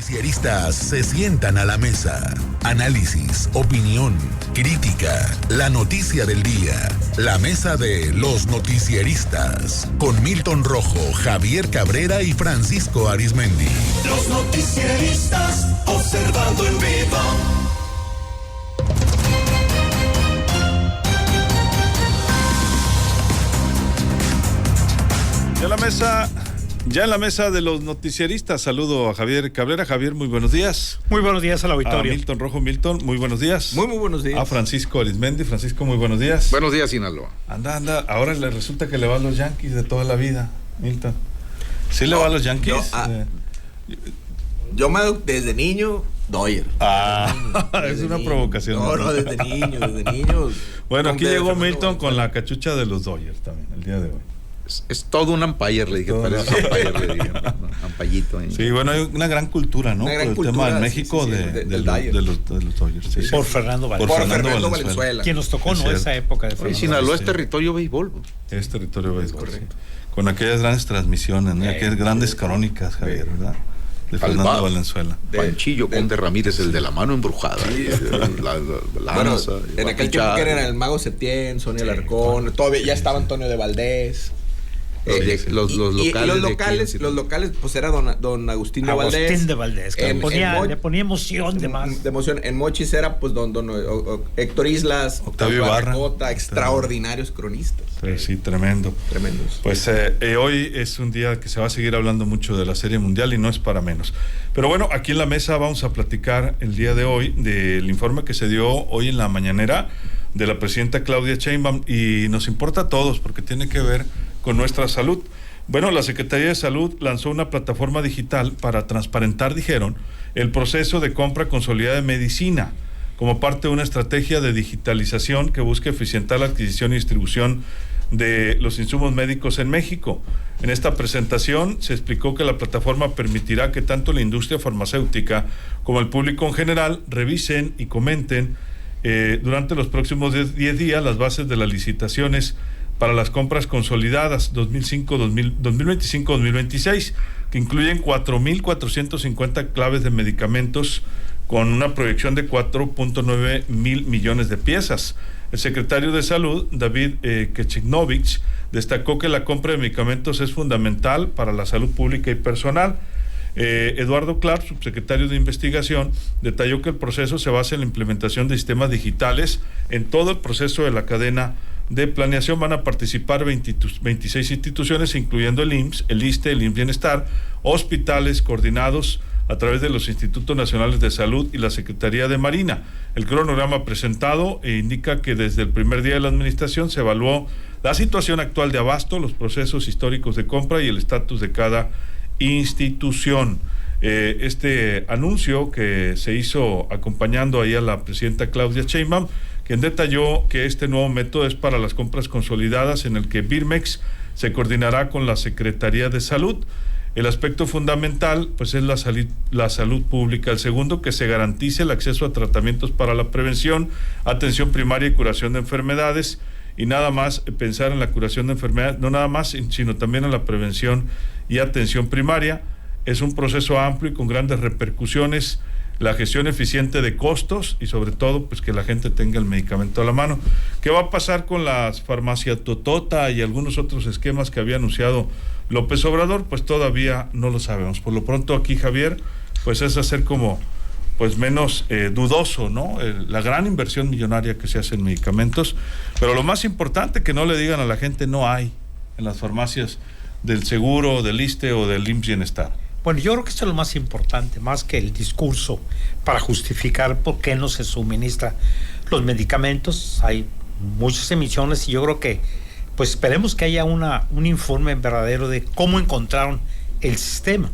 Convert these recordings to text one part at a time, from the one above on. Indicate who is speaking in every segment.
Speaker 1: Noticieristas se sientan a la mesa. Análisis, opinión, crítica, la noticia del día. La mesa de los noticieristas. Con Milton Rojo, Javier Cabrera y Francisco Arizmendi.
Speaker 2: Los noticieristas observando en vivo.
Speaker 3: Ya en la mesa de los noticieristas, saludo a Javier Cabrera. Javier, muy buenos días.
Speaker 4: Muy buenos días al auditorio.
Speaker 3: A Milton Rojo, Milton, muy buenos días.
Speaker 5: Muy buenos días.
Speaker 3: A Francisco Arizmendi. Francisco, muy buenos días.
Speaker 6: Buenos días, Sinaloa.
Speaker 3: Anda, ahora le resulta que le va a los Yankees de toda la vida, Milton. ¿Sí le va a los Yankees?
Speaker 5: Yo desde niño, Dodger.
Speaker 3: Es una provocación.
Speaker 5: No, desde niño.
Speaker 3: Bueno, aquí llegó Milton con la cachucha de los Dodgers también, el día de hoy.
Speaker 6: Es todo un umpire, le dije, parece umpire, le dije, ampallito ahí.
Speaker 3: Sí, bueno, hay una gran cultura, ¿no?
Speaker 5: Una gran
Speaker 3: por el
Speaker 5: cultura,
Speaker 3: tema en México
Speaker 5: sí,
Speaker 3: de los Dodgers. Sí.
Speaker 4: Por Fernando
Speaker 5: Valenzuela.
Speaker 4: Quien nos tocó, ¿no? Esa época de Fernando.
Speaker 6: Sinaloa es territorio béisbol.
Speaker 3: Es territorio béisbol,
Speaker 5: correcto.
Speaker 3: Sí. Con aquellas grandes transmisiones, ¿no? Aquellas grandes crónicas, Javier, ¿verdad? De Fernando Valenzuela.
Speaker 6: Panchillo Conde Ramírez, el de la mano embrujada.
Speaker 5: Sí.
Speaker 6: La
Speaker 5: Bueno,
Speaker 6: lanza,
Speaker 5: en aquel tiempo que era el Mago Septién, Sonia Alarcón, todavía ya estaba Antonio de Valdés.
Speaker 6: Los locales,
Speaker 5: los locales, pues era don Agustín de Valdés.
Speaker 4: Agustín de Valdés, que le ponía emoción de más.
Speaker 5: De emoción. En Mochis era pues don Héctor Islas,
Speaker 3: Octavio Barra,
Speaker 5: extraordinarios cronistas.
Speaker 3: Sí, tremendos. Pues hoy es un día que se va a seguir hablando mucho de la Serie Mundial y no es para menos. Pero bueno, aquí en la mesa vamos a platicar el día de hoy del informe que se dio hoy en la mañanera de la presidenta Claudia Sheinbaum, y nos importa a todos porque tiene que ver con nuestra salud. Bueno, la Secretaría de Salud lanzó una plataforma digital para transparentar, dijeron, el proceso de compra consolidada de medicina, como parte de una estrategia de digitalización que busca eficientar la adquisición y distribución de los insumos médicos en México. En esta presentación se explicó que la plataforma permitirá que tanto la industria farmacéutica como el público en general revisen y comenten durante los próximos 10 días las bases de las licitaciones para las compras consolidadas 2025-2026, que incluyen 4.450 claves de medicamentos con una proyección de 4.9 mil millones de piezas. El secretario de Salud, David Kechignovich, destacó que la compra de medicamentos es fundamental para la salud pública y personal. Eduardo Clark, subsecretario de Investigación, detalló que el proceso se basa en la implementación de sistemas digitales en todo el proceso de la cadena de planeación. Van a participar 26 instituciones, incluyendo el IMSS, el ISSSTE, el IMSS Bienestar, hospitales coordinados a través de los Institutos Nacionales de Salud y la Secretaría de Marina. El cronograma presentado indica que desde el primer día de la administración se evaluó la situación actual de abasto, los procesos históricos de compra y el estatus de cada institución. Este anuncio que se hizo acompañando ahí a la presidenta Claudia Sheinbaum, quien detalló que este nuevo método es para las compras consolidadas, en el que Birmex se coordinará con la Secretaría de Salud. El aspecto fundamental pues es la salud pública. El segundo, que se garantice el acceso a tratamientos para la prevención, atención primaria y curación de enfermedades. Y nada más pensar en la curación de enfermedades, no nada más, sino también en la prevención y atención primaria. Es un proceso amplio y con grandes repercusiones, la gestión eficiente de costos y sobre todo pues que la gente tenga el medicamento a la mano. ¿Qué va a pasar con las farmacias Totota y algunos otros esquemas que había anunciado López Obrador? Pues todavía no lo sabemos. Por lo pronto aquí, Javier, pues es hacer como pues menos dudoso, ¿no? La gran inversión millonaria que se hace en medicamentos, pero lo más importante, que no le digan a la gente no hay en las farmacias del Seguro, del ISSSTE o del IMSS Bienestar.
Speaker 4: Bueno, yo creo que esto es lo más importante, más que el discurso para justificar por qué no se suministra los medicamentos. Hay muchas emisiones y yo creo que pues esperemos que haya un informe verdadero de cómo encontraron el sistema.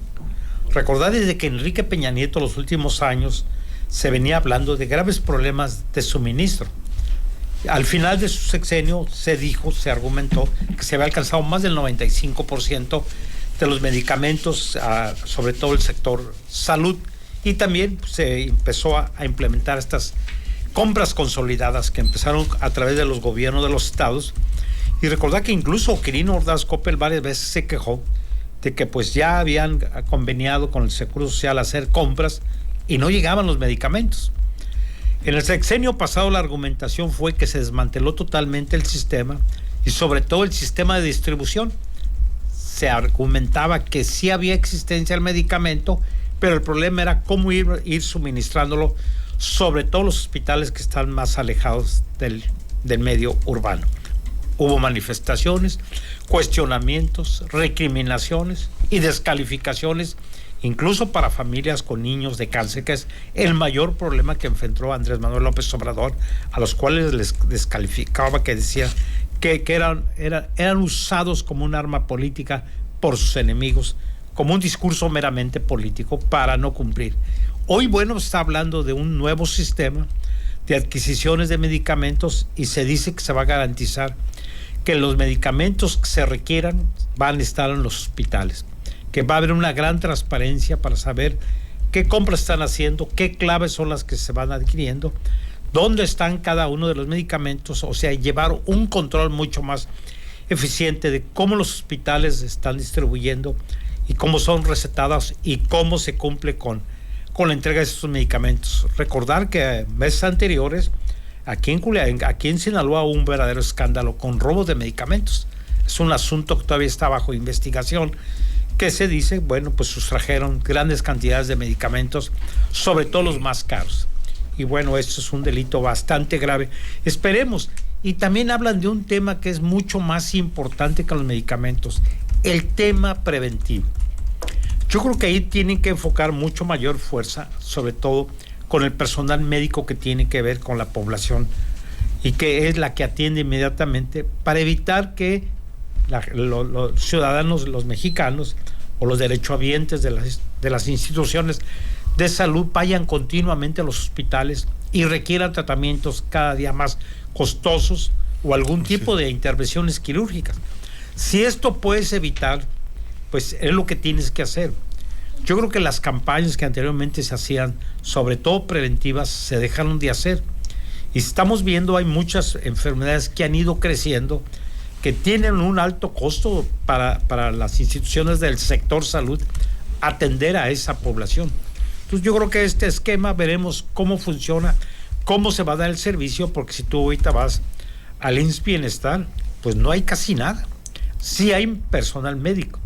Speaker 4: Recordad desde que Enrique Peña Nieto los últimos años se venía hablando de graves problemas de suministro. Al final de su sexenio se argumentó que se había alcanzado más del 95% de los medicamentos, sobre todo el sector salud, y también se empezó a implementar estas compras consolidadas que empezaron a través de los gobiernos de los estados. Y recordad que incluso Quirino Ordaz Coppel varias veces se quejó de que pues ya habían conveniado con el Seguro Social hacer compras y no llegaban los medicamentos. En el sexenio pasado la argumentación fue que se desmanteló totalmente el sistema y sobre todo el sistema de distribución. Se argumentaba que sí había existencia del medicamento, pero el problema era cómo ir suministrándolo, sobre todo los hospitales que están más alejados del medio urbano. Hubo manifestaciones, cuestionamientos, recriminaciones y descalificaciones, incluso para familias con niños de cáncer, que es el mayor problema que enfrentó Andrés Manuel López Obrador, a los cuales les descalificaba, que decía que eran usados como un arma política por sus enemigos, como un discurso meramente político para no cumplir. Hoy, bueno, está hablando de un nuevo sistema de adquisiciones de medicamentos y se dice que se va a garantizar que los medicamentos que se requieran van a estar en los hospitales, que va a haber una gran transparencia para saber qué compras están haciendo, qué claves son las que se van adquiriendo, dónde están cada uno de los medicamentos, o sea, llevar un control mucho más eficiente de cómo los hospitales están distribuyendo y cómo son recetados y cómo se cumple con la entrega de estos medicamentos. Recordar que meses anteriores aquí en Sinaloa hubo un verdadero escándalo con robos de medicamentos. Es un asunto que todavía está bajo investigación, que se dice, bueno, pues sustrajeron grandes cantidades de medicamentos, sobre todo los más caros. Y bueno, esto es un delito bastante grave. Esperemos. Y también hablan de un tema que es mucho más importante que los medicamentos, el tema preventivo. Yo creo que ahí tienen que enfocar mucho mayor fuerza, sobre todo con el personal médico que tiene que ver con la población y que es la que atiende inmediatamente para evitar que los ciudadanos, los mexicanos o los derechohabientes de las instituciones de salud vayan continuamente a los hospitales y requieran tratamientos cada día más costosos o algún tipo de intervenciones quirúrgicas. Si esto puedes evitar, pues es lo que tienes que hacer. Yo creo que las campañas que anteriormente se hacían, sobre todo preventivas, se dejaron de hacer. Y estamos viendo, hay muchas enfermedades que han ido creciendo, que tienen un alto costo para las instituciones del sector salud atender a esa población. Entonces yo creo que este esquema veremos cómo funciona, cómo se va a dar el servicio, porque si tú ahorita vas al IMSS Bienestar, pues no hay casi nada. Sí hay personal médico,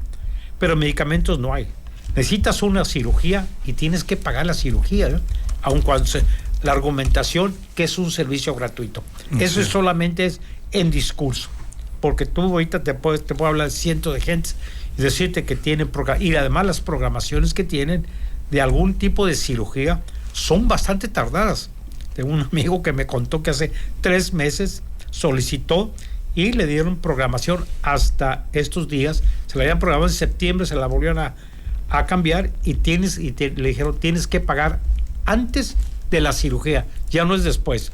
Speaker 4: pero medicamentos no hay. Necesitas una cirugía y tienes que pagar la cirugía, ¿eh? Aun cuando la argumentación que es un servicio gratuito. Eso solamente es en discurso, porque tú ahorita te puedo hablar de cientos de gente y decirte que tienen y además las programaciones que tienen de algún tipo de cirugía son bastante tardadas. Tengo un amigo que me contó que hace 3 meses solicitó y le dieron programación hasta estos días. Se la habían programado en septiembre, se la volvieron a cambiar y le dijeron tienes que pagar antes de la cirugía, ya no es después,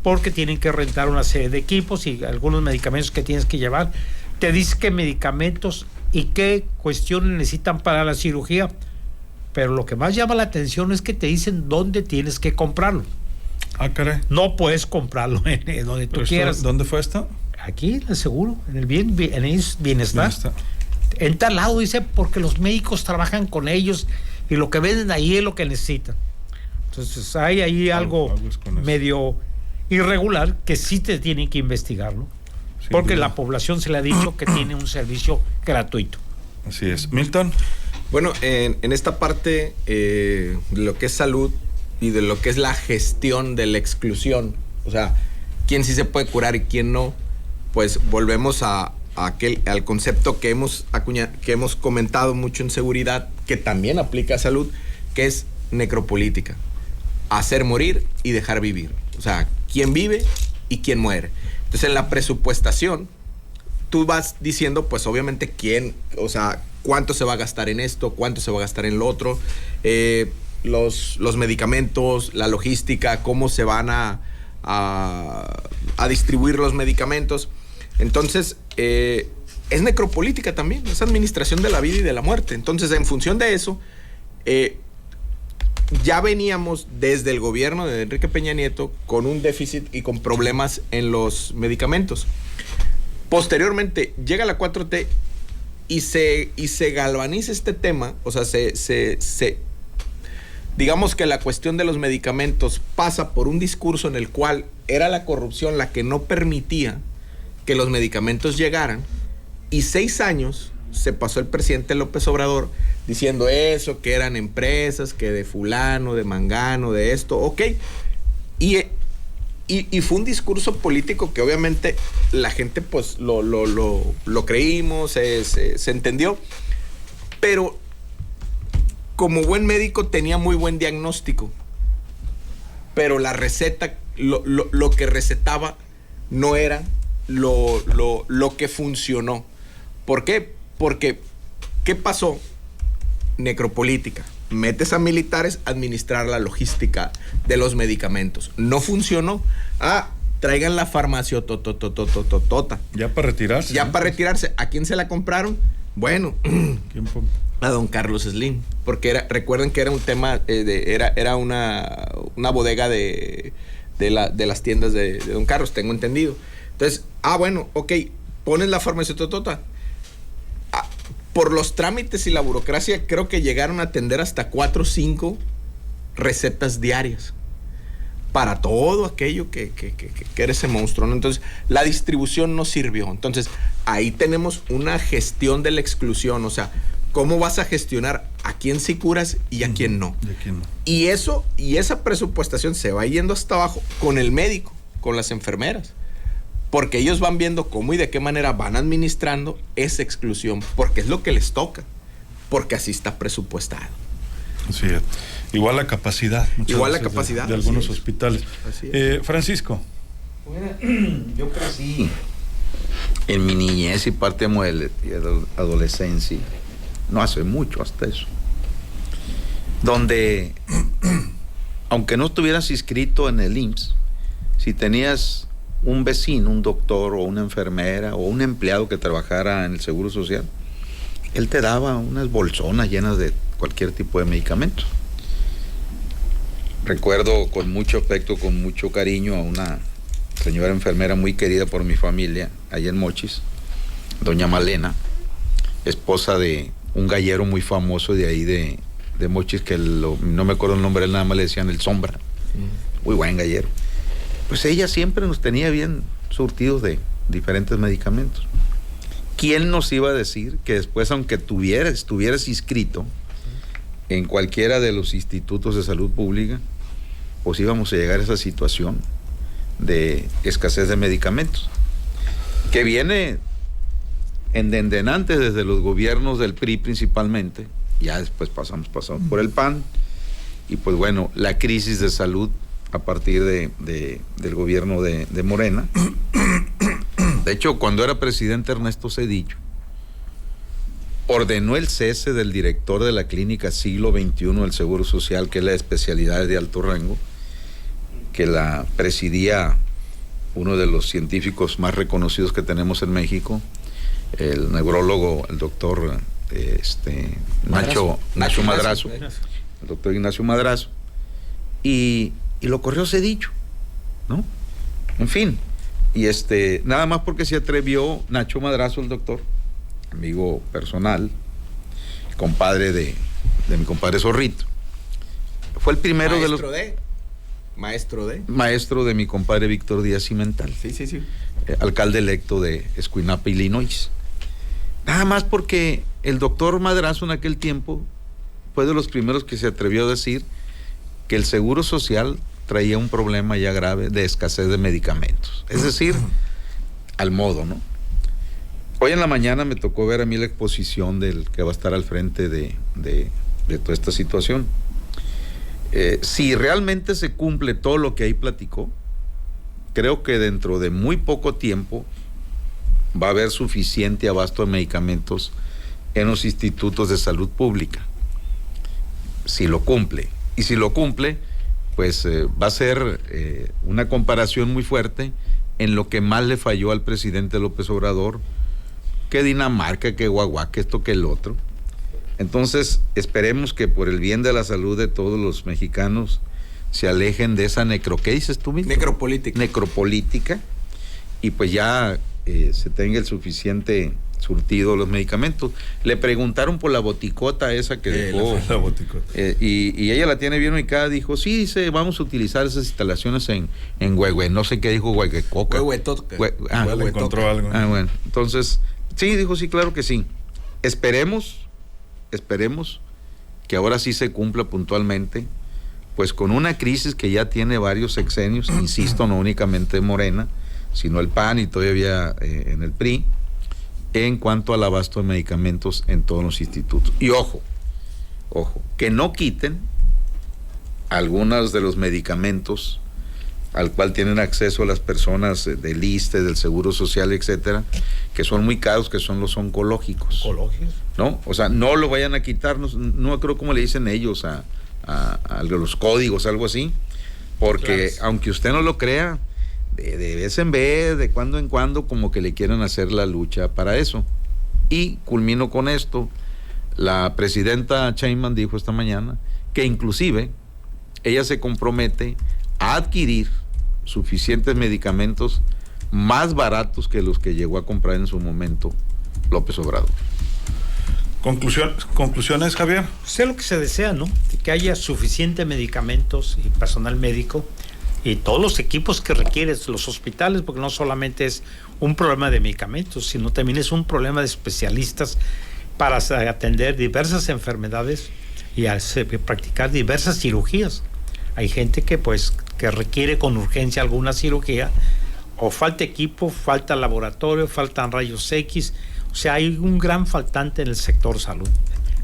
Speaker 4: porque tienen que rentar una serie de equipos y algunos medicamentos que tienes que llevar. Te dice qué medicamentos y qué cuestiones necesitan para la cirugía, pero lo que más llama la atención es que te dicen dónde tienes que comprarlo.
Speaker 3: Ah, caray.
Speaker 4: No puedes comprarlo en donde tú quieras.
Speaker 3: ¿Dónde fue esto?
Speaker 4: Aquí en el seguro, en el bienestar. En tal lado, dice, porque los médicos trabajan con ellos y lo que venden ahí es lo que necesitan. Entonces hay ahí algo medio irregular que sí te tienen que investigar, ¿no? Porque la población se le ha dicho que tiene un servicio gratuito.
Speaker 3: Así es. Milton.
Speaker 5: Bueno, en esta parte de lo que es salud y de lo que es la gestión de la exclusión, o sea, quién sí se puede curar y quién no, pues volvemos al concepto que hemos comentado mucho en seguridad, que también aplica a salud, que es necropolítica. Hacer morir y dejar vivir. O sea, quién vive y quién muere. Entonces, en la presupuestación, tú vas diciendo, pues obviamente cuánto se va a gastar en esto, cuánto se va a gastar en lo otro, los medicamentos, la logística, cómo se van a distribuir los medicamentos. Entonces, es necropolítica también, es administración de la vida y de la muerte. Entonces, en función de eso, ya veníamos desde el gobierno de Enrique Peña Nieto con un déficit y con problemas en los medicamentos. Posteriormente, llega la 4T y se galvaniza este tema, o sea, digamos que la cuestión de los medicamentos pasa por un discurso en el cual era la corrupción la que no permitía que los medicamentos llegaran, y 6 años se pasó el presidente López Obrador diciendo eso, que eran empresas, que de fulano, de mangano, de esto, ok, y fue un discurso político que obviamente la gente pues lo creímos, se entendió, pero como buen médico tenía muy buen diagnóstico, pero la receta, lo que recetaba no era lo que funcionó. ¿Por qué? Porque, ¿qué pasó? Necropolítica. Metes a militares a administrar la logística de los medicamentos. No funcionó. Traigan la farmacia tota.
Speaker 3: Ya para retirarse.
Speaker 5: Ya para retirarse. ¿A quién se la compraron? Bueno, a don Carlos Slim. Porque recuerden que era un tema, era una bodega de las tiendas de don Carlos, tengo entendido. Entonces, bueno, ok, pones la farmacia tota. Por los trámites y la burocracia, creo que llegaron a atender hasta 4 o 5 recetas diarias para todo aquello que era ese monstruo, ¿no? Entonces, la distribución no sirvió. Entonces, ahí tenemos una gestión de la exclusión. O sea, ¿cómo vas a gestionar a quién sí curas y a quién no? Y esa presupuestación se va yendo hasta abajo con el médico, con las enfermeras. Porque ellos van viendo cómo y de qué manera van administrando esa exclusión, porque es lo que les toca, porque así está presupuestado.
Speaker 3: Sí, igual la capacidad.
Speaker 5: Igual la capacidad.
Speaker 3: De algunos hospitales. Francisco.
Speaker 6: Bueno, yo crecí en mi niñez y parte de adolescencia, no hace mucho hasta eso, donde, aunque no estuvieras inscrito en el IMSS, si tenías un vecino, un doctor o una enfermera o un empleado que trabajara en el Seguro Social, él te daba unas bolsonas llenas de cualquier tipo de medicamentos. Recuerdo con mucho afecto, con mucho cariño a una señora enfermera muy querida por mi familia, allá en Mochis, doña Malena, esposa de un gallero muy famoso de ahí de Mochis, que no me acuerdo el nombre, él nada más le decían el Sombra, muy buen gallero. Pues ella siempre nos tenía bien surtidos de diferentes medicamentos. ¿Quién nos iba a decir que después, aunque estuvieras inscrito en cualquiera de los institutos de salud pública, pues íbamos a llegar a esa situación de escasez de medicamentos, que viene endendenante desde los gobiernos del PRI principalmente, ya después pasamos por el PAN, y pues bueno, la crisis de salud a partir del gobierno de Morena. De hecho, cuando era presidente Ernesto Zedillo, ordenó el cese del director de la clínica Siglo XXI del Seguro Social, que es la especialidad de alto rango, que la presidía uno de los científicos más reconocidos que tenemos en México, el neurólogo, el doctor Nacho Madrazo, el doctor Ignacio Madrazo, y lo corrió Zedillo, ¿no? En fin, y nada más porque se atrevió Nacho Madrazo, el doctor, amigo personal, compadre de mi compadre Zorrito. Fue el primero maestro de mi compadre Víctor Díaz Cimental.
Speaker 5: Sí.
Speaker 6: Alcalde electo de Escuinapa, Illinois. Nada más porque el doctor Madrazo en aquel tiempo fue de los primeros que se atrevió a decir que el Seguro Social traía un problema ya grave de escasez de medicamentos. Es decir, al modo, ¿no? Hoy en la mañana me tocó ver a mí la exposición del que va a estar al frente de toda esta situación. Si realmente se cumple todo lo que ahí platicó, creo que dentro de muy poco tiempo va a haber suficiente abasto de medicamentos en los institutos de salud pública. Si lo cumple. Y si lo cumple, pues va a ser una comparación muy fuerte en lo que más le falló al presidente López Obrador, que Dinamarca, que Guagua, que esto, que el otro. Entonces, esperemos que por el bien de la salud de todos los mexicanos se alejen de esa ¿qué dices tú mismo?
Speaker 5: Necropolítica.
Speaker 6: Y pues ya se tenga el suficiente surtido los medicamentos. Le preguntaron por la boticota esa que dejó.
Speaker 3: La boticota.
Speaker 6: Y ella la tiene bien ubicada, dijo, sí, dice, vamos a utilizar esas instalaciones en Huehue, no sé qué dijo, Huehuetoca.
Speaker 3: Le encontró algo.
Speaker 6: Bueno, entonces, sí, dijo, sí, claro que sí. Esperemos que ahora sí se cumpla puntualmente, pues con una crisis que ya tiene varios sexenios, insisto, no únicamente Morena, sino el PAN y todavía en el PRI, en cuanto al abasto de medicamentos en todos los institutos. Y ojo, que no quiten algunos de los medicamentos al cual tienen acceso las personas del ISSSTE, del Seguro Social, etcétera, que son muy caros, que son los oncológicos. ¿No? O sea, no lo vayan a quitar, no creo cómo le dicen ellos a los códigos, algo así, porque claro, aunque usted no lo crea, de vez en vez, de cuando en cuando, como que le quieren hacer la lucha para eso. Y culmino con esto, la presidenta Sheinbaum dijo esta mañana que inclusive ella se compromete a adquirir suficientes medicamentos más baratos que los que llegó a comprar en su momento López Obrador.
Speaker 3: ¿Conclusiones, Javier?
Speaker 4: Sé lo que se desea, ¿no? Que haya suficientes medicamentos y personal médico y todos los equipos que requieren los hospitales, porque no solamente es un problema de medicamentos, sino también es un problema de especialistas para atender diversas enfermedades y practicar diversas cirugías. Hay gente que requiere con urgencia alguna cirugía, o falta equipo, falta laboratorio, faltan rayos X. O sea, hay un gran faltante en el sector salud.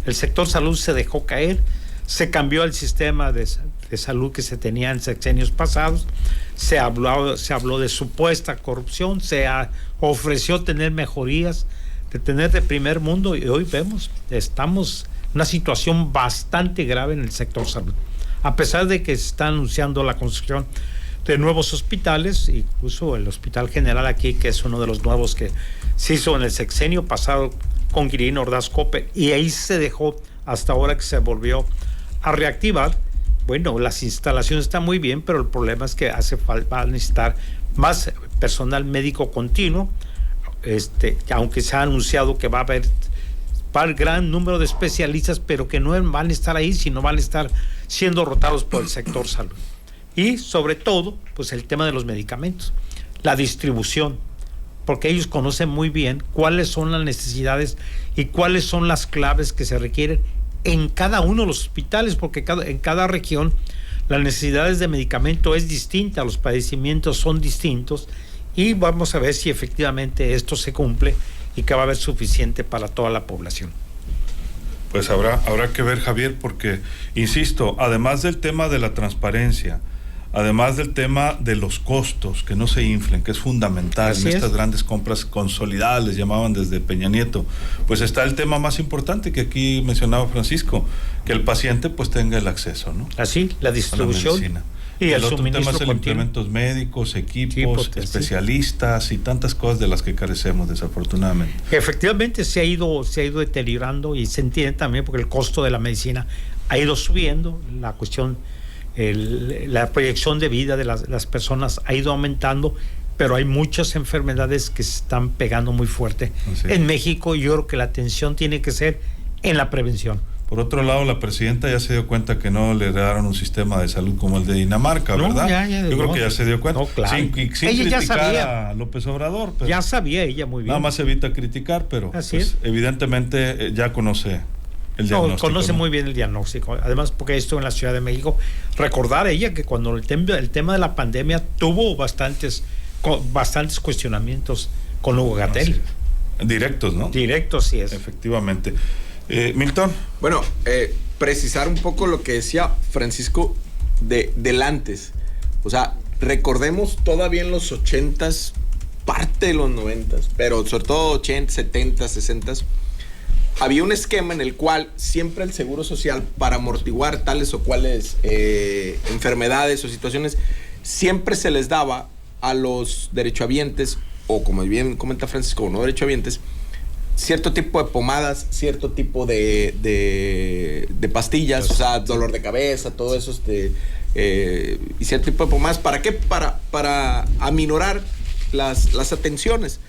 Speaker 4: El sector salud se dejó caer, se cambió el sistema de salud que se tenía en sexenios pasados, se habló de supuesta corrupción, ofreció tener mejorías, de tener de primer mundo, y hoy vemos, estamos en una situación bastante grave en el sector salud. A pesar de que se está anunciando la construcción de nuevos hospitales, incluso el Hospital General aquí, que es uno de los nuevos que se hizo en el sexenio pasado con Quirino Ordaz Coppel, y ahí se dejó hasta ahora que se volvió a reactivar. Bueno, las instalaciones están muy bien, pero el problema es que va a necesitar más personal médico continuo, aunque se ha anunciado que va a haber gran número de especialistas, pero que no van a estar ahí, sino van a estar siendo rotados por el sector salud. Y sobre todo, pues el tema de los medicamentos, la distribución, porque ellos conocen muy bien cuáles son las necesidades y cuáles son las claves que se requieren en cada uno de los hospitales, porque en cada región las necesidades de medicamento es distinta, los padecimientos son distintos, y vamos a ver si efectivamente esto se cumple y que va a haber suficiente para toda la población.
Speaker 3: Pues habrá que ver, Javier, porque, insisto, además del tema de la transparencia, además del tema de los costos, que no se inflen, que es fundamental en estas grandes compras consolidadas, les llamaban desde Peña Nieto, pues está el tema más importante que aquí mencionaba Francisco, que el paciente pues tenga el acceso, ¿no?
Speaker 4: Así, la distribución.
Speaker 3: Y el otro tema es el implementos médicos, equipos, especialistas y tantas cosas de las que carecemos, desafortunadamente.
Speaker 4: Efectivamente se ha ido deteriorando, y se entiende también porque el costo de la medicina ha ido subiendo, la cuestión, la proyección de vida de las personas ha ido aumentando, pero hay muchas enfermedades que se están pegando muy fuerte. En México, yo creo que la atención tiene que ser en la prevención.
Speaker 3: Por otro lado, la presidenta ya se dio cuenta que no le daron un sistema de salud como el de Dinamarca, ¿verdad? Yo creo que ya se dio cuenta.
Speaker 4: No, claro.
Speaker 3: Sin ella ya sabía a López Obrador. Pero
Speaker 4: ya sabía ella muy bien.
Speaker 3: Nada más evita criticar, pero pues, evidentemente ya conoce el diagnóstico.
Speaker 4: Conoce muy bien el diagnóstico. Además, porque esto en la Ciudad de México, recordar ella que cuando el tema de la pandemia tuvo bastantes cuestionamientos con Hugo Gatell.
Speaker 3: Directos, ¿no?
Speaker 4: Directos, sí es.
Speaker 3: Efectivamente. Milton.
Speaker 5: Bueno, precisar un poco lo que decía Francisco del antes. O sea, recordemos todavía en los 80s, parte de los 90s, pero sobre todo 80, 70, 60, había un esquema en el cual siempre el Seguro Social, para amortiguar tales o cuales enfermedades o situaciones, siempre se les daba a los derechohabientes, o como bien comenta Francisco, no derechohabientes, cierto tipo de pomadas, cierto tipo de pastillas, o sea, dolor de cabeza, todo eso, y cierto tipo de pomadas. ¿Para qué? Para aminorar las atenciones.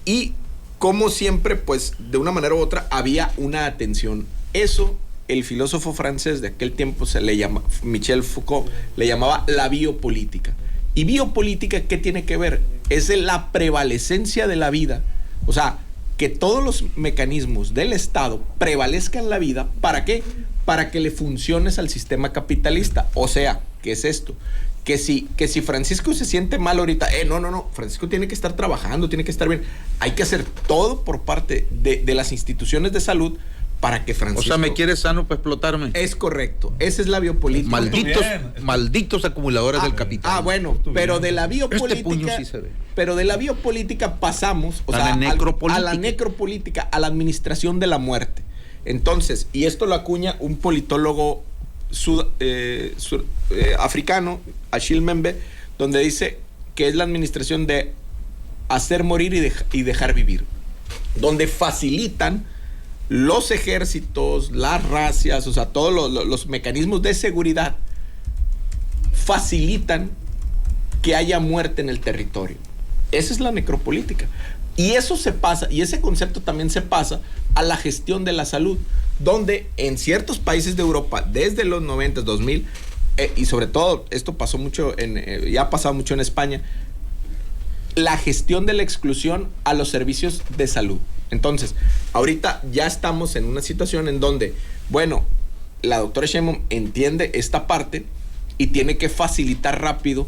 Speaker 5: Y como siempre, pues de una manera u otra había una atención. Eso el filósofo francés de aquel tiempo se le llama, Michel Foucault, le llamaba la biopolítica. ¿Y biopolítica qué tiene que ver? Es la prevalecencia de la vida. O sea, que todos los mecanismos del Estado prevalezcan en la vida. ¿Para qué? Para que le funciones al sistema capitalista. O sea, ¿qué es esto? Que si Francisco se siente mal ahorita, no, Francisco tiene que estar trabajando, tiene que estar bien. Hay que hacer todo por parte de las instituciones de salud para que Francisco...
Speaker 6: O sea, ¿me quieres sano para explotarme?
Speaker 5: Es correcto. Esa es la biopolítica.
Speaker 6: Malditos acumuladores del capital.
Speaker 5: Bueno, pero de la biopolítica...
Speaker 6: Este puño sí se ve.
Speaker 5: Pero de la biopolítica pasamos, a la necropolítica, a la administración de la muerte. Entonces, y esto lo acuña un politólogo africano, Achille Mbembe, donde dice que es la administración de hacer morir y dejar vivir, donde facilitan los ejércitos, las racias, o sea, todos los mecanismos de seguridad facilitan que haya muerte en el territorio. Esa es la necropolítica. Y eso se pasa, y ese concepto también se pasa a la gestión de la salud, donde en ciertos países de Europa, desde los 90, 2000, y sobre todo, esto pasó mucho, ya ha pasado mucho en España, la gestión de la exclusión a los servicios de salud. Entonces, ahorita ya estamos en una situación en donde, bueno, la doctora Sheinbaum entiende esta parte y tiene que facilitar rápido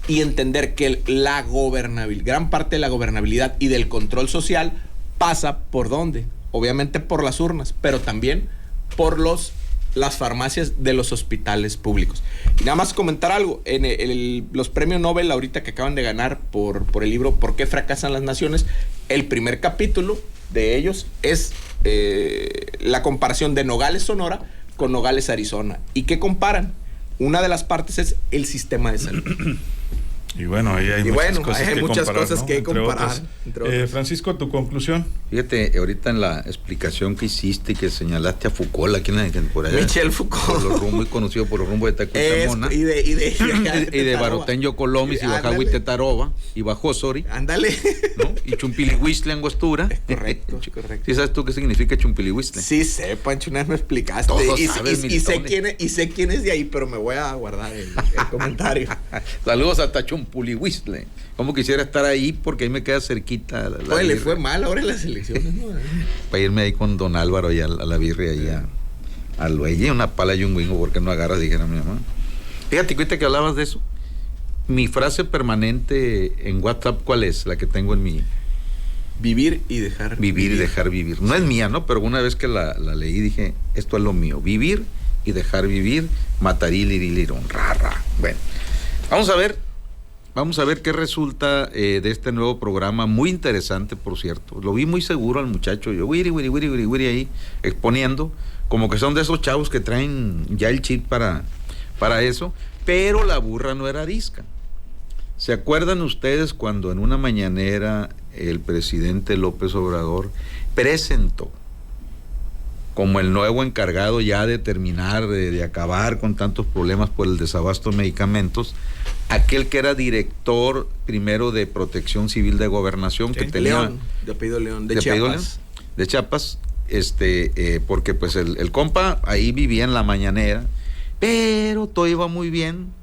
Speaker 5: y entender que la gobernabilidad, gran parte de la gobernabilidad y del control social pasa por ¿dónde? Obviamente por las urnas, pero también por las farmacias de los hospitales públicos. Y nada más comentar algo, en los premios Nobel ahorita que acaban de ganar por el libro ¿Por qué fracasan las naciones?, el primer capítulo de ellos es la comparación de Nogales, Sonora, con Nogales, Arizona. ¿Y qué comparan? Una de las partes es el sistema de salud.
Speaker 3: Y bueno, ahí hay
Speaker 5: muchas cosas que comparar.
Speaker 3: Francisco, tu conclusión.
Speaker 6: Fíjate, ahorita en la explicación que hiciste y que señalaste a Foucault, aquí por allá.
Speaker 5: Michel Foucault.
Speaker 6: Muy conocido por los rumbos de Tacutamona.
Speaker 5: Y
Speaker 6: de Barotenyo Colomis y Bajahui Tetaroba y Bajosori.
Speaker 5: Ándale.
Speaker 6: ¿No? Y Chumpilihuistle Angostura.
Speaker 5: Correcto.
Speaker 6: ¿Sí sabes tú qué significa Chumpilihuistle?
Speaker 5: Sí sé, Pancho, una vez me explicaste.
Speaker 6: Todos
Speaker 5: y sé quién es de ahí, pero me voy a guardar el comentario.
Speaker 6: Saludos hasta Chumpulihuistle. Como quisiera estar ahí porque ahí me queda cerquita.
Speaker 5: Oye, le fue mal ahora en las elecciones, ¿no?
Speaker 6: Para irme ahí con don Álvaro y a la birria ahí al Luelle, una pala y un wingo, porque no agarras, dijera mi mamá. Fíjate, ahorita que hablabas de eso, mi frase permanente en WhatsApp, ¿cuál es? La que tengo en mi...
Speaker 5: Vivir y dejar
Speaker 6: vivir. Y dejar vivir. No es mía, ¿no? Pero una vez que la leí dije, esto es lo mío. Vivir y dejar vivir, matariliriliron, rara. Bueno, vamos a ver qué resulta de este nuevo programa, muy interesante, por cierto. Lo vi muy seguro al muchacho, yo wiri ahí exponiendo, como que son de esos chavos que traen ya el chip para eso, pero la burra no era arisca. ¿Se acuerdan ustedes cuando en una mañanera el presidente López Obrador presentó como el nuevo encargado ya de terminar, de acabar con tantos problemas por el desabasto de medicamentos, aquel que era director primero de Protección Civil de Gobernación, sí, que tenía...
Speaker 5: León, de apellido León, de Chiapas.
Speaker 6: De Chiapas, porque pues el compa ahí vivía en la mañanera, pero todo iba muy bien,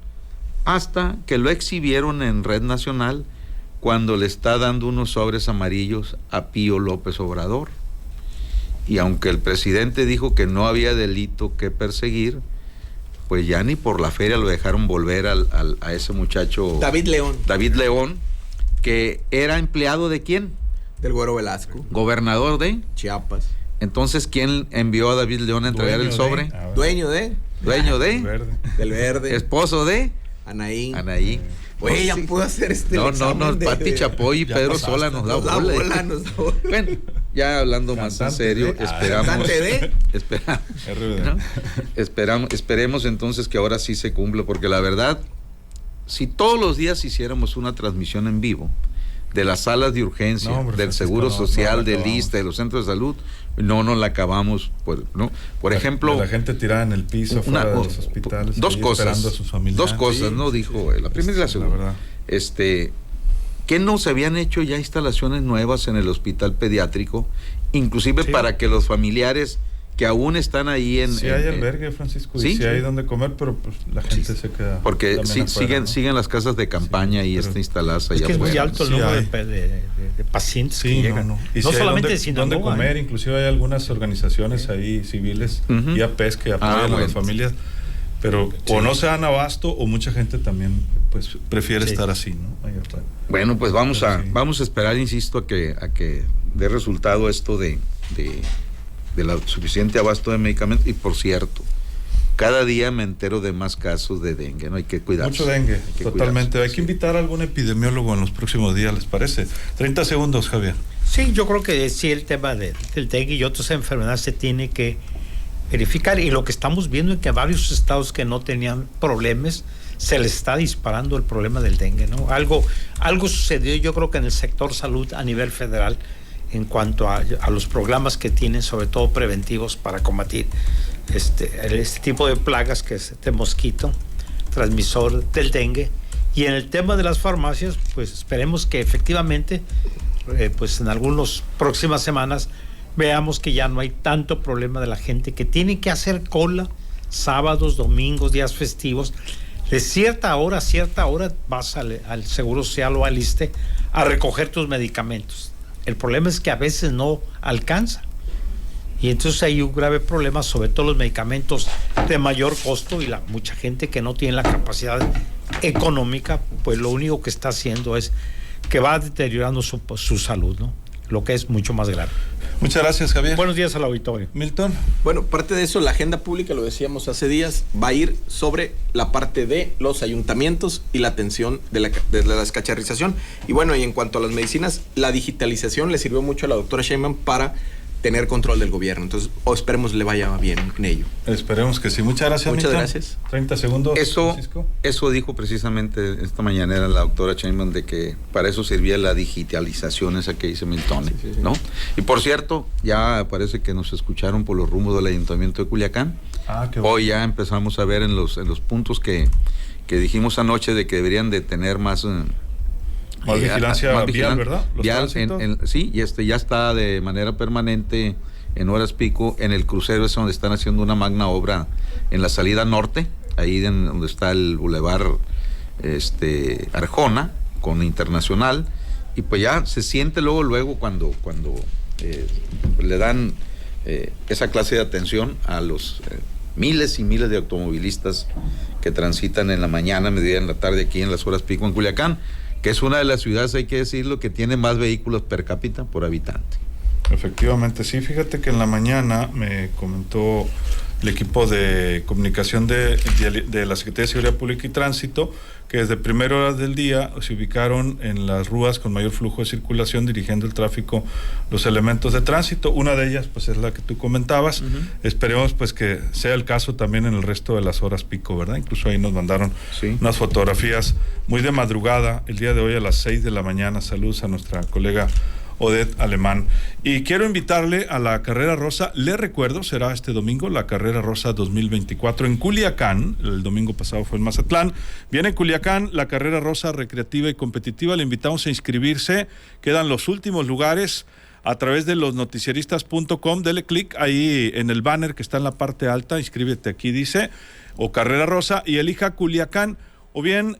Speaker 6: hasta que lo exhibieron en Red Nacional, cuando le está dando unos sobres amarillos a Pío López Obrador. Y aunque el presidente dijo que no había delito que perseguir, pues ya ni por la feria lo dejaron volver a ese muchacho
Speaker 5: David
Speaker 6: León, que era empleado de ¿quién?
Speaker 5: Del Güero Velasco,
Speaker 6: gobernador de
Speaker 5: Chiapas. Entonces,
Speaker 6: ¿quién envió a David León a entregar el sobre?
Speaker 5: Dueño de del Verde,
Speaker 6: esposo de
Speaker 5: Anaí.
Speaker 6: Oye,
Speaker 5: ya pudo hacer
Speaker 6: No, Pati Chapoy y Pedro Sola nos da bola. Bueno, ya hablando más en serio, esperemos entonces que ahora sí se cumpla, porque la verdad, si todos los días hiciéramos una transmisión en vivo de las salas de urgencia, del Seguro Social, del ISSSTE, de los centros de salud, no nos la acabamos, por ejemplo...
Speaker 3: La gente tirada en el piso, fuera de los hospitales,
Speaker 6: dos cosas,
Speaker 3: esperando a sus familiares.
Speaker 6: ¿no? Dijo la primera y la segunda. ¿qué no se habían hecho ya instalaciones nuevas en el hospital pediátrico? Inclusive
Speaker 3: Sí.
Speaker 6: para que los familiares que aún están ahí
Speaker 3: Sí hay albergue, Francisco,
Speaker 6: sí,
Speaker 3: y sí hay
Speaker 6: sí.
Speaker 3: donde comer, pero pues la gente se queda.
Speaker 6: Porque
Speaker 3: también
Speaker 6: sí,
Speaker 3: afuera, ¿no?
Speaker 6: siguen las casas de campaña
Speaker 3: Sí,
Speaker 6: y
Speaker 3: pero
Speaker 6: instaladas allá
Speaker 4: Es que es muy
Speaker 6: afuera.
Speaker 4: alto el
Speaker 3: Sí
Speaker 4: número
Speaker 3: hay.
Speaker 4: de pacientes que
Speaker 3: Sí,
Speaker 4: llegan.
Speaker 3: no. Y
Speaker 4: No
Speaker 3: sí hay
Speaker 4: solamente
Speaker 3: donde,
Speaker 4: de Sinaloa.
Speaker 3: donde comer, inclusive hay algunas organizaciones ahí civiles
Speaker 6: Ujú.
Speaker 3: y APES que apoyan a
Speaker 6: bueno.
Speaker 3: las familias, pero o no se dan abasto o mucha gente también pues prefiere estar así, ¿no? Ahí afuera.
Speaker 6: Bueno, pues vamos
Speaker 3: Pero
Speaker 6: a
Speaker 3: sí.
Speaker 6: vamos a esperar, insisto, a que dé resultado esto de la suficiente abasto de medicamentos. Y por cierto, cada día me entero de más casos de dengue, ¿no? Hay que cuidarse.
Speaker 3: Mucho dengue,
Speaker 6: Hay que
Speaker 3: totalmente.
Speaker 6: cuidarse,
Speaker 3: Hay que invitar a algún epidemiólogo en los próximos días, ¿les parece? 30 segundos, Javier.
Speaker 4: Sí, yo creo que sí, el tema del dengue y otras enfermedades se tiene que verificar, y lo que estamos viendo es que varios estados que no tenían problemas se les está disparando el problema del dengue, ¿no? Algo sucedió, yo creo que en el sector salud a nivel federal, en cuanto a los programas que tienen, sobre todo preventivos, para combatir este tipo de plagas, que es de mosquito, transmisor del dengue. Y en el tema de las farmacias, pues esperemos que efectivamente, pues en algunas próximas semanas, veamos que ya no hay tanto problema de la gente que tiene que hacer cola sábados, domingos, días festivos. De cierta hora vas al Seguro Social o al ISSSTE a recoger tus medicamentos. El problema es que a veces no alcanza. Y entonces hay un grave problema, sobre todo los medicamentos de mayor costo, y mucha gente que no tiene la capacidad económica, pues lo único que está haciendo es que va deteriorando su salud, ¿no? Lo que es mucho más grave.
Speaker 3: Muchas gracias, Javier.
Speaker 4: Buenos días al auditorio.
Speaker 3: Milton.
Speaker 5: Bueno, parte de eso, la agenda pública, lo decíamos hace días, va a ir sobre la parte de los ayuntamientos y la atención de la descacharrización. Y bueno, y en cuanto a las medicinas, la digitalización le sirvió mucho a la doctora Sheinbaum para tener control del gobierno. Entonces, esperemos le vaya bien en ello.
Speaker 3: Esperemos que sí. Muchas gracias,
Speaker 5: Muchas
Speaker 3: Milton.
Speaker 5: gracias.
Speaker 3: 30 segundos, Francisco.
Speaker 6: Eso dijo precisamente esta mañanera la doctora Sheinbaum, de que para eso servía la digitalización, esa que dice Milton,
Speaker 5: Sí.
Speaker 6: ¿no? Y por cierto, ya parece que nos escucharon por los rumbos del Ayuntamiento de Culiacán.
Speaker 3: Ah, qué bueno.
Speaker 6: Hoy ya empezamos a ver en los puntos que dijimos anoche de que deberían de tener más
Speaker 3: Vigilancia
Speaker 6: más
Speaker 3: vial, ¿verdad? Los
Speaker 6: Vial,
Speaker 3: tránsitos.
Speaker 6: sí, y ya está de manera permanente en horas pico en el crucero, es donde están haciendo una magna obra en la salida norte, ahí donde está el bulevar Arjona con Internacional, y pues ya se siente luego cuando le dan esa clase de atención a los miles y miles de automovilistas que transitan en la mañana, mediodía, en la tarde, aquí en las horas pico en Culiacán, que es una de las ciudades, hay que decirlo, que tiene más vehículos per cápita por habitante.
Speaker 3: Efectivamente, sí, fíjate que en la mañana me comentó el equipo de comunicación de la Secretaría de Seguridad Pública y Tránsito que desde primeras horas del día se ubicaron en las ruas con mayor flujo de circulación, dirigiendo el tráfico los elementos de tránsito. Una de ellas pues es la que tú comentabas. Uh-huh. Esperemos pues que sea el caso también en el resto de las horas pico, ¿verdad? Incluso ahí nos mandaron unas fotografías muy de madrugada el día de hoy a las 6 de la mañana. Saludos a nuestra colega Odette Alemán. Y quiero invitarle a la Carrera Rosa. Le recuerdo, será este domingo la Carrera Rosa 2024 en Culiacán. El domingo pasado fue en Mazatlán. Viene Culiacán, la Carrera Rosa recreativa y competitiva. Le invitamos a inscribirse. Quedan los últimos lugares a través de losnoticieristas.com. Dele clic ahí en el banner que está en la parte alta. Inscríbete aquí, dice, o Carrera Rosa, y elija Culiacán. O bien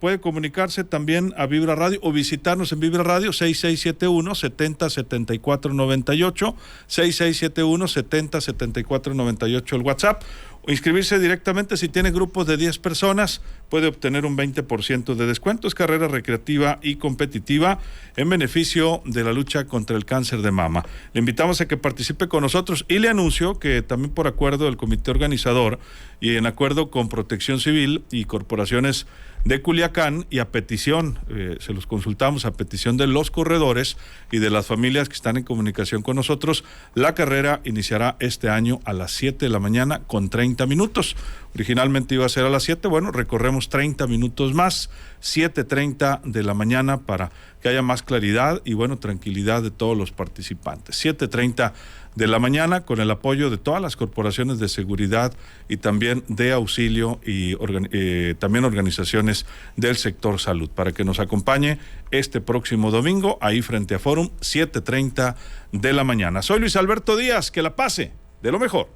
Speaker 3: puede comunicarse también a Vibra Radio o visitarnos en Vibra Radio 6671-707498, 6671-707498 el WhatsApp, o inscribirse directamente. Si tiene grupos de 10 personas puede obtener un 20% de descuento. Es carrera recreativa y competitiva en beneficio de la lucha contra el cáncer de mama. Le invitamos a que participe con nosotros y le anuncio que también por acuerdo del comité organizador y en acuerdo con Protección Civil y corporaciones de Culiacán y a petición, se los consultamos a petición de los corredores y de las familias que están en comunicación con nosotros, la carrera iniciará este año a las 7 de la mañana con 30 30 minutos. Originalmente iba a ser a las 7, bueno, recorremos 30 minutos más, 7:30 de la mañana para que haya más claridad y, bueno, tranquilidad de todos los participantes. 7:30 de la mañana con el apoyo de todas las corporaciones de seguridad y también de auxilio y también organizaciones del sector salud, para que nos acompañe este próximo domingo ahí frente a Fórum, 7:30 de la mañana. Soy Luis Alberto Díaz, que la pase de lo mejor.